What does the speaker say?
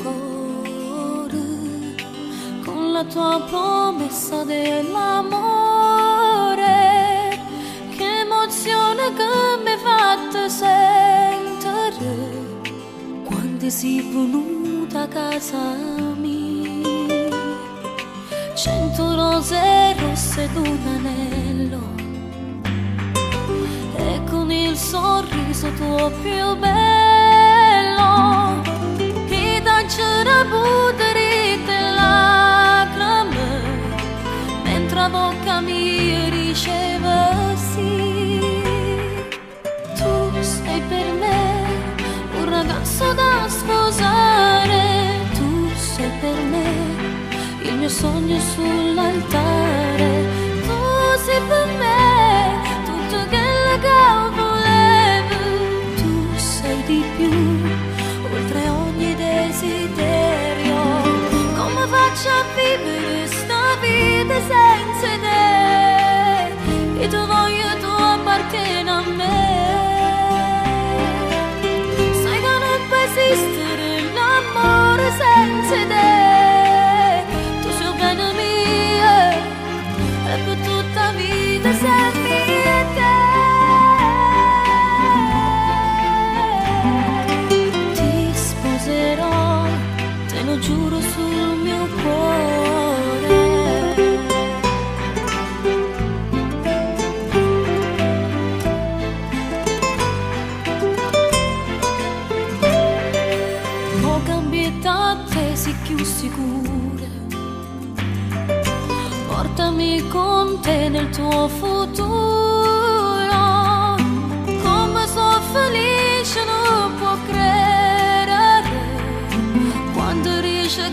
cuore con la tua promessa dell'amore. Che emozione che mi hai fatto sentire quando sei venuta a casa mia. 100 rose rosse ed un anello, e con il sorriso tuo più bello, e da c'era buderite lacrime, mentre la bocca mia diceva sì. Tu sei per me un ragazzo da sposare, tu sei per me il mio sogno sull'altare, tu sei per me tutto quello che volevo, tu sei di più, oltre ogni desiderio. Come faccio a vivere sta vita senza te? E tu voglio, tu appartieni a me. Sai che non può esistere l'amore senza te. E per tutta vita sei te. Ti sposerò, te lo giuro sul mio cuore. Ho cambiato a te, sei più sicura. Portami con te nel tuo futuro. Come sono felice non può credere quando riesci a